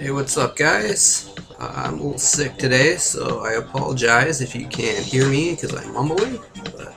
Hey, what's up, guys? I'm a little sick today, so I apologize if you can't hear me because I'm mumbling, but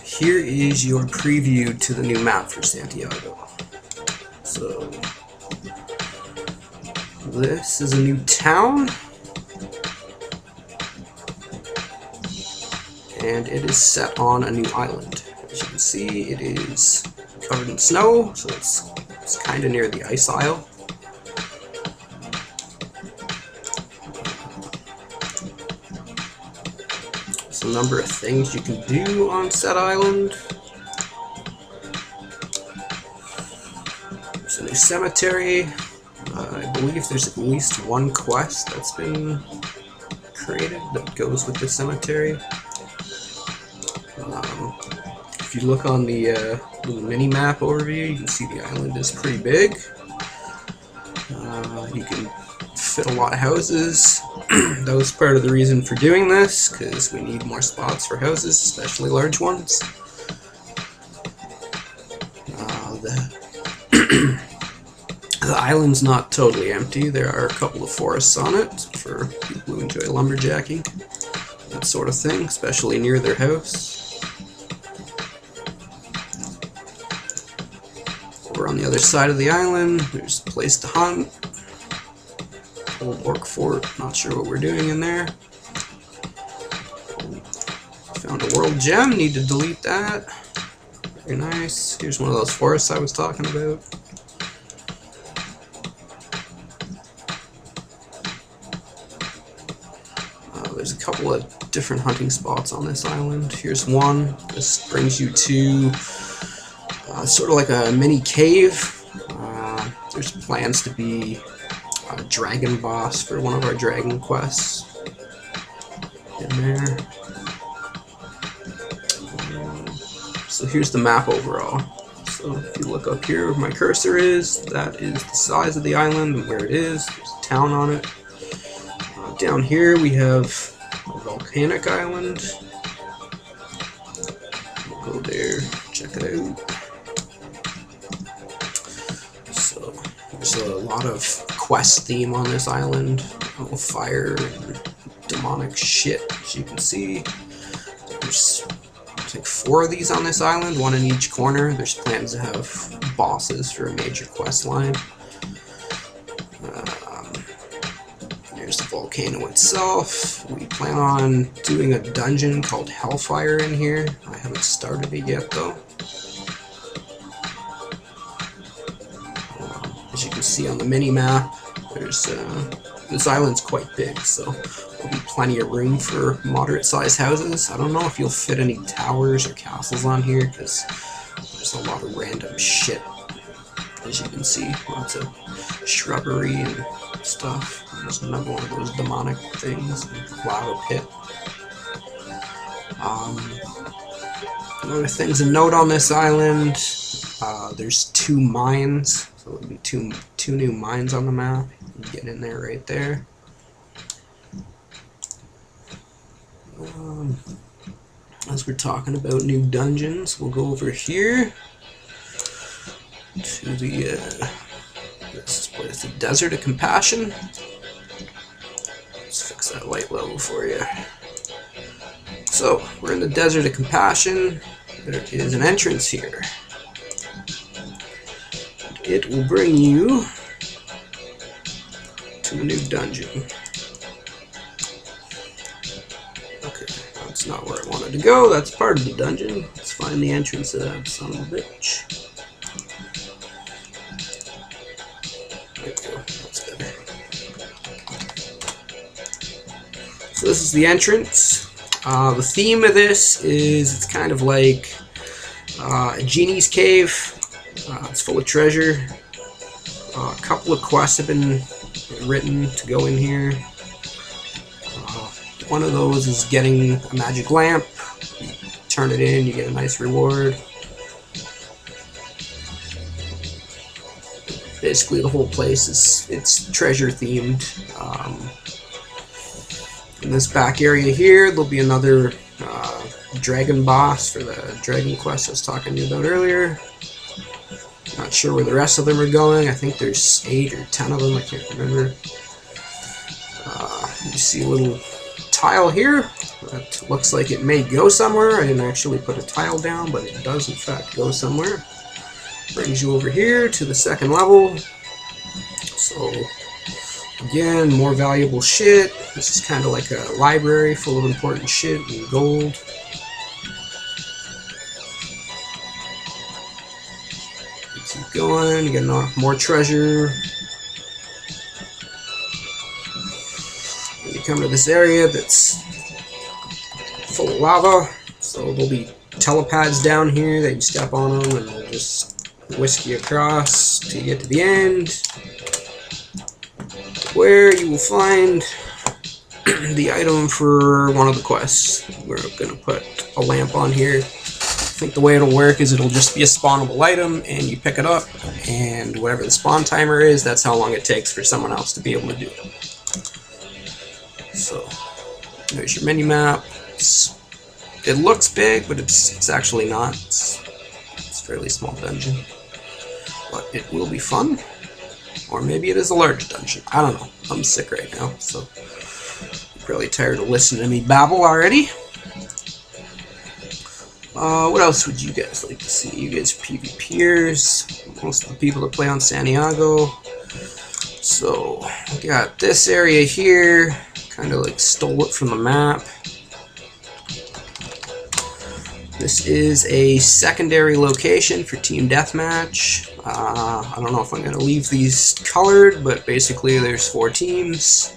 here is your preview to the new map for Santiago. So, this is a new town, and it is set on a new island. As you can see, it is covered in snow, so it's kind of near the ice isle. A number of things you can do on said island. There's a new cemetery. I believe there's at least one quest that's been created that goes with the cemetery. If you look on the little mini-map overview, you can see the island is pretty big. You can fit a lot of houses. That was part of the reason for doing this, because we need more spots for houses, especially large ones. The island's not totally empty. There are a couple of forests on it for people who enjoy lumberjacking, that sort of thing, especially near their house. Over on the other side of the island, there's a place to hunt. Old orc fort, not sure what we're doing in there. Found a world gem, need to delete that. Very nice. Here's one of those forests I was talking about. There's a couple of different hunting spots on this island. Here's one. This brings you to sort of like a mini cave. There's plans to be a dragon boss for one of our dragon quests in there. So here's the map overall. So if you look up here where my cursor is, that is the size of the island and where it is. There's a town on it. Down here we have a volcanic island. We'll go there, check it out. So there's a lot of quest theme on this island. Fire and demonic shit, as you can see. There's I think 4 of these on this island, one in each corner. There's plans to have bosses for a major quest line. There's the volcano itself. We plan on doing a dungeon called Hellfire in here. I haven't started it yet though. As you can see on the mini-map, there's this island's quite big, so there'll be plenty of room for moderate-sized houses. I don't know if you'll fit any towers or castles on here, because there's a lot of random shit. As you can see, lots of shrubbery and stuff. There's another one of those demonic things, lava pit. Other things to note on this island, there's 2 mines. So there'll be two new mines on the map. You can get in there right there. As we're talking about new dungeons, we'll go over here to the this place, the Desert of Compassion. Let's fix that light level for you. So we're in the Desert of Compassion. There is an entrance here. It will bring you to a new dungeon. Okay, that's not where I wanted to go. That's part of the dungeon. Let's find the entrance to that son of a bitch. There we go. That's better. So this is the entrance. The theme of this is it's kind of like a genie's cave. It's full of treasure. A couple of quests have been written to go in here. One of those is getting a magic lamp. You turn it in, you get a nice reward. Basically, the whole place it's treasure themed. In this back area here, there'll be another dragon boss for the dragon quest I was talking to you about earlier. Not sure where the rest of them are going. I think there's 8 or 10 of them. I can't remember. You see a little tile here. That looks like it may go somewhere. I didn't actually put a tile down, but it does in fact go somewhere. Brings you over here to the second level. So again, more valuable shit. This is kind of like a library full of important shit and gold. You keep going, you get more treasure. And you come to this area that's full of lava. So there'll be telepads down here that you step on them and they'll just whisk you across till you get to the end, where you will find the item for one of the quests. We're going to put a lamp on here. I think the way it'll work is it'll just be a spawnable item, and you pick it up, and whatever the spawn timer is, that's how long it takes for someone else to be able to do it. So, there's your mini-map. It looks big, but it's actually not. It's a fairly small dungeon. But it will be fun. Or maybe it is a large dungeon. I don't know. I'm sick right now, so I'm probably tired of listening to me babble already. What else would you guys like to see? You guys are PvPers. Most of the people that play on Santiago. So, we got this area here. Kind of like stole it from the map. This is a secondary location for Team Deathmatch. I don't know if I'm going to leave these colored, but basically there's 4 teams.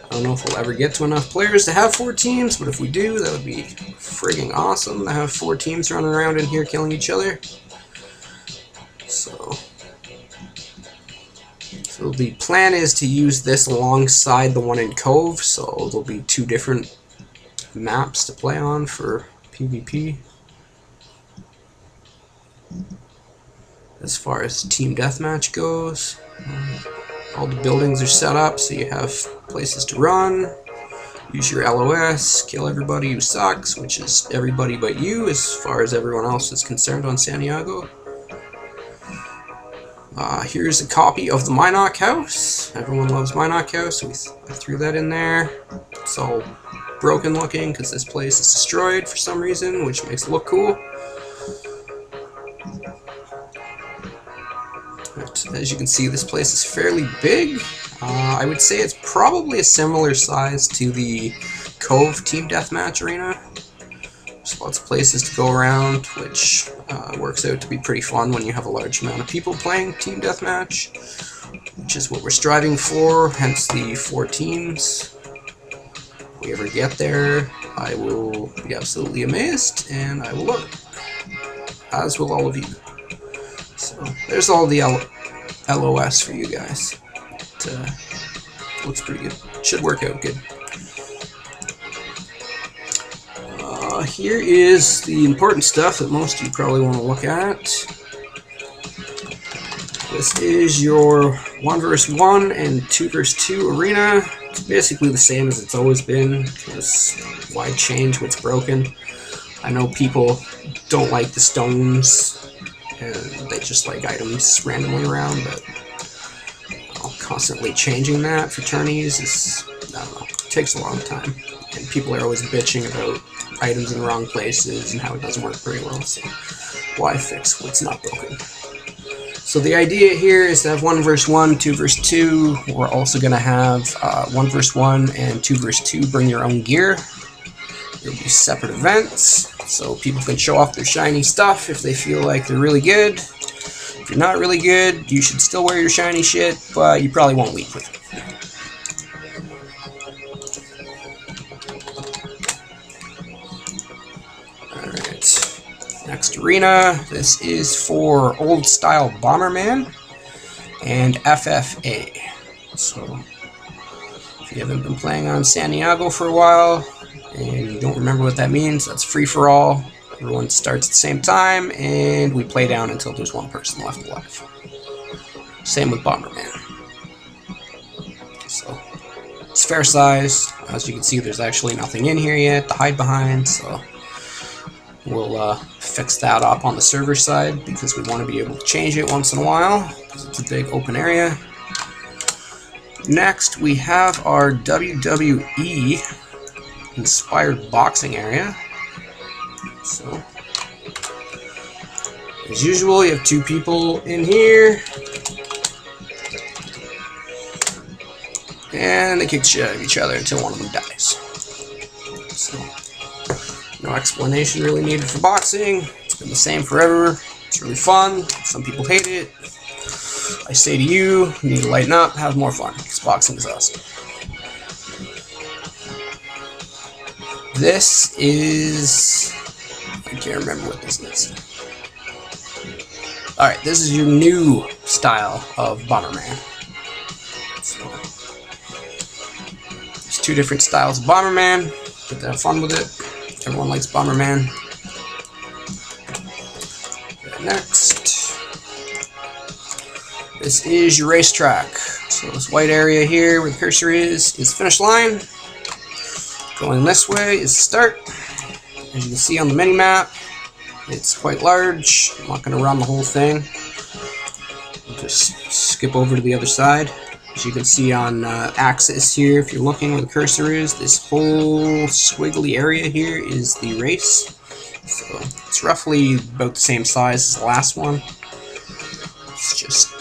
I don't know if we'll ever get to enough players to have 4 teams, but if we do, that would be friggin' awesome to have 4 teams running around in here killing each other. So the plan is to use this alongside the one in Cove, so there'll be 2 different maps to play on for PvP. As far as Team Deathmatch goes, all the buildings are set up so you have places to run, use your LOS, kill everybody who sucks, which is everybody but you as far as everyone else is concerned on Santiago. Here's a copy of the Minoc house. Everyone loves Minoc house, so I threw that in there. It's all broken looking because this place is destroyed for some reason, which makes it look cool. But as you can see, this place is fairly big. I would say it's probably a similar size to the Cove Team Deathmatch arena. There's lots of places to go around, which works out to be pretty fun when you have a large amount of people playing Team Deathmatch, which is what we're striving for, hence the 4 teams. If we ever get there, I will be absolutely amazed, and I will love it, as will all of you. So there's all the LOS for you guys. It looks pretty good. Should work out good. Here is the important stuff that most of you probably want to look at. This is your 1 vs 1 and 2 vs 2 arena. It's basically the same as it's always been, because why change what's broken? I know people don't like the stones, and they just like items randomly around, but constantly changing that for tourneys is, I don't know, it takes a long time. And people are always bitching about items in the wrong places and how it doesn't work very well, so why fix what's not broken? So the idea here is to have 1 vs 1, 2 vs 2. We're also going to have 1 vs 1 and 2 vs 2 bring your own gear. There'll be separate events, so people can show off their shiny stuff if they feel like they're really good. If you're not really good, you should still wear your shiny shit, but you probably won't leave with it. Alright, next arena. This is for Old Style Bomberman and FFA. So, if you haven't been playing on Santiago for a while, and you don't remember what that means, that's free for all. Everyone starts at the same time, and we play down until there's 1 person left alive. Same with Bomberman. So, it's fair size. As you can see, there's actually nothing in here yet to hide behind, so We'll fix that up on the server side because we want to be able to change it once in a while because it's a big open area. Next, we have our WWE inspired boxing area. So, as usual, you have two people in here, and they kick the shit out of each other until one of them dies. So, no explanation really needed for boxing. It's been the same forever. It's really fun. Some people hate it. I say to you, you need to lighten up, have more fun, because boxing is awesome. This is... I can't remember what this is. Alright, this is your new style of Bomberman. So, there's two different styles of Bomberman. Get to have fun with it. Everyone likes Bomberman. Okay, next. This is your racetrack. So this white area here where the cursor is the finish line. Going this way is start. As you can see on the mini-map, it's quite large. I'm not going to run the whole thing. I'll just skip over to the other side. As you can see on axis here, if you're looking where the cursor is, this whole squiggly area here is the race. So it's roughly about the same size as the last one. It's just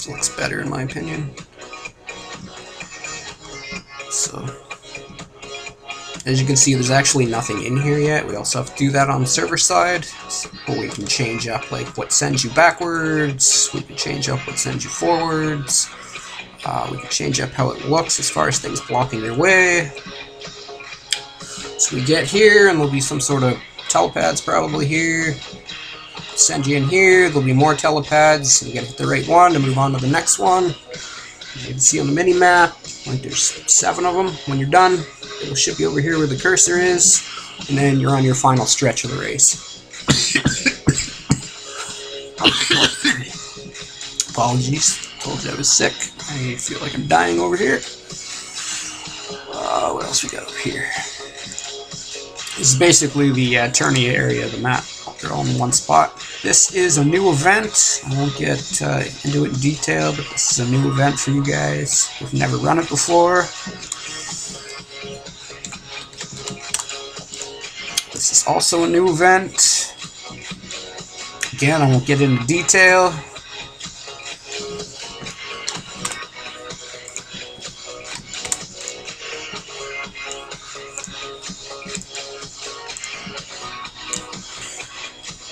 looks better in my opinion. So, as you can see, there's actually nothing in here yet. We also have to do that on the server side. So we can change up like what sends you backwards. We can change up what sends you forwards. We can change up how it looks as far as things blocking your way. So we get here, and there'll be some sort of telepads probably here. Send you in here, there'll be more telepads, and you gotta hit the right one to move on to the next one. As you can see on the mini-map, like there's 7 of them. When you're done, it'll ship you over here where the cursor is, and then you're on your final stretch of the race. Apologies, told you I was sick. I feel like I'm dying over here. What else we got over here? This is basically the tourney area of the map. They're all in one spot. This is a new event. I won't get into it in detail, but this is a new event for you guys who've never run it before. This is also a new event. Again, I won't get into detail.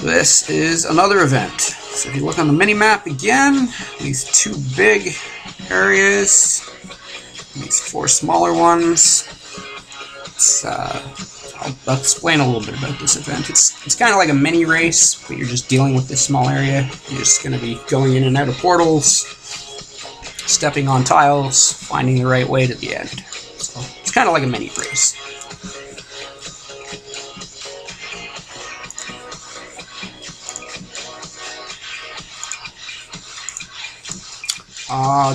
This is another event. So if you look on the mini-map again, these 2 big areas, these 4 smaller ones. I'll explain a little bit about this event. It's kind of like a mini race, but you're just dealing with this small area. You're just going to be going in and out of portals, stepping on tiles, finding the right way to the end. So it's kind of like a mini race.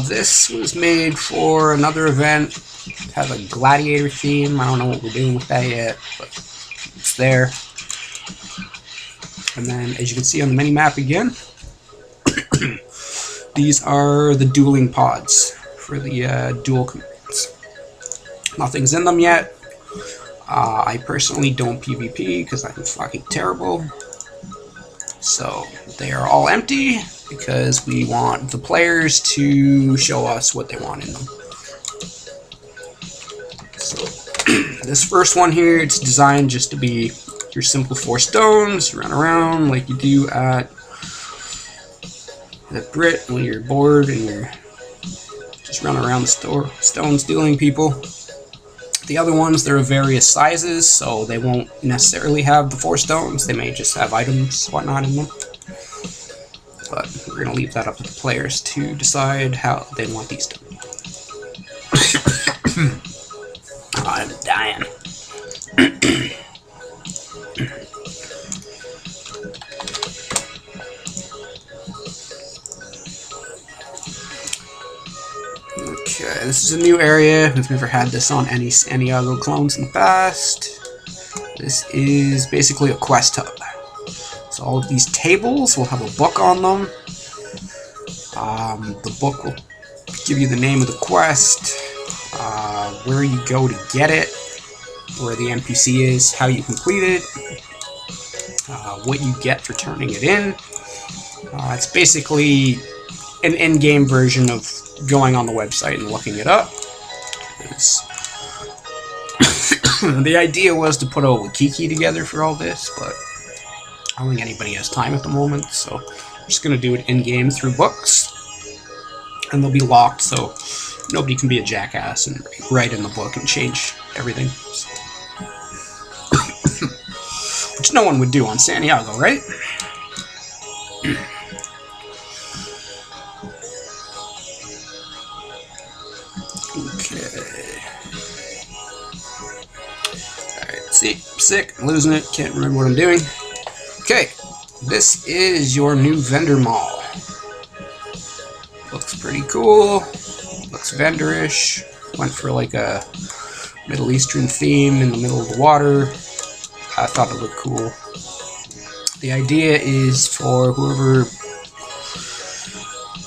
This was made for another event. It has a gladiator theme. I don't know what we're doing with that yet, but it's there. And then, as you can see on the mini-map again, these are the dueling pods for the duel commands. Nothing's in them yet. I personally don't PvP because I'm fucking terrible. So they are all empty because we want the players to show us what they want in them. So this first one here, it's designed just to be your simple 4 stones. You run around like you do at Brit when you're bored and you're just running around the stones dueling people. The other ones, they're of various sizes, so they won't necessarily have the 4 stones. They may just have items, whatnot in them. But we're going to leave that up to the players to decide how they want these done. Oh, I'm dying. Okay, this is a new area. We've never had this on any other clones in the past. This is basically a quest hub. So all of these tables will have a book on them. The book will give you the name of the quest, where you go to get it, where the NPC is, how you complete it, what you get for turning it in. It's basically an in-game version of going on the website and looking it up. The idea was to put a wiki together for all this, but I don't think anybody has time at the moment, so I'm just going to do it in-game through books. And they'll be locked, so nobody can be a jackass and write in the book and change everything. So. Which no one would do on Santiago, right? Okay. Alright, see, sick, I'm losing it, can't remember what I'm doing. Okay, this is your new vendor mall. Looks pretty cool, looks vendorish, went for like a Middle Eastern theme in the middle of the water. I thought it looked cool. The idea is for whoever,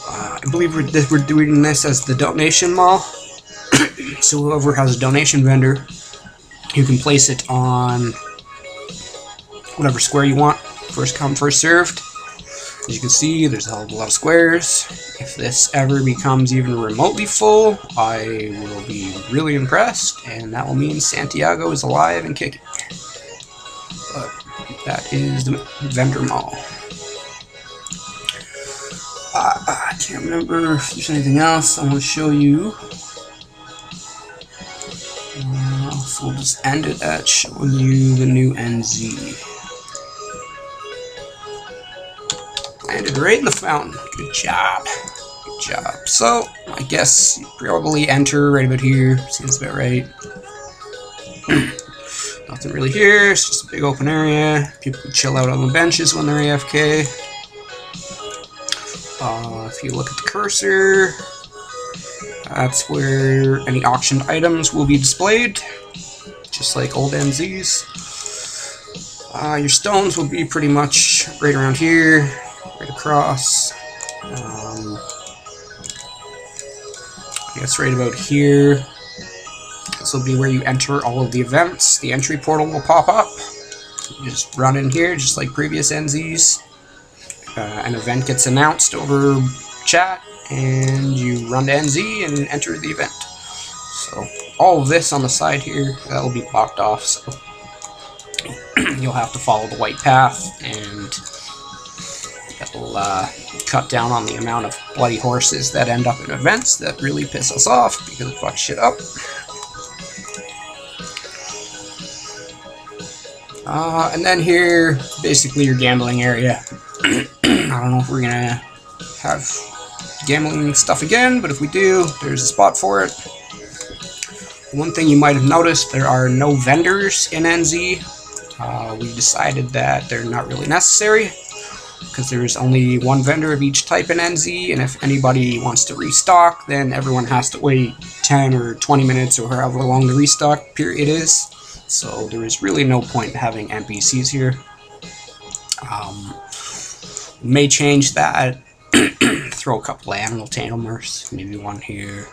I believe we're doing this as the donation mall. So whoever has a donation vendor, you can place it on whatever square you want. First come, first served. As you can see, there's a hell of a lot of squares. If this ever becomes even remotely full, I will be really impressed, and that will mean Santiago is alive and kicking. But that is the vendor mall. I can't remember if there's anything else I want to show you. So we'll just end it at showing you the new NZ. Landed right in the fountain. Good job. Good job. So, I guess you probably enter right about here. Seems about right. Nothing really here. It's just a big open area. People can chill out on the benches when they're AFK. If you look at the cursor, that's where any auctioned items will be displayed, just like old NZs. Your stones will be pretty much right around here, right across. I guess right about here. This will be where you enter all of the events. The entry portal will pop up. You just run in here, just like previous NZs. An event gets announced over chat, and you run to NZ and enter the event. So all of this on the side here, that will be blocked off, so you'll have to follow the white path, and that'll cut down on the amount of bloody horses that end up in events that really piss us off because it fucks shit up. And then here, basically your gambling area. I don't know if we're gonna have gambling stuff again, but if we do, there's a spot for it. One thing you might have noticed, there are no vendors in NZ. We decided that they're not really necessary, because there's only one vendor of each type in NZ, and if anybody wants to restock, then everyone has to wait 10 or 20 minutes or however long the restock period is. So there is really no point in having NPCs here. May change that. Throw a couple of animal tamers, maybe one here.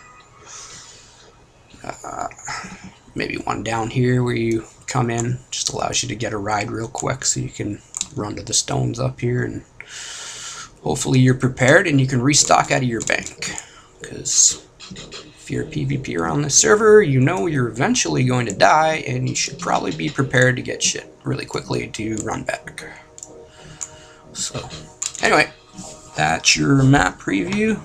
Maybe one down here where you come in. Just allows you to get a ride real quick so you can run to the stones up here, and hopefully you're prepared and you can restock out of your bank. Because if you're a PvPer on this server, you know you're eventually going to die, and you should probably be prepared to get shit really quickly to run back. So, anyway, that's your map preview.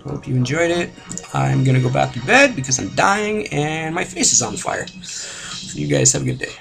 Hope you enjoyed it. I'm gonna go back to bed because I'm dying and my face is on fire. So you guys have a good day.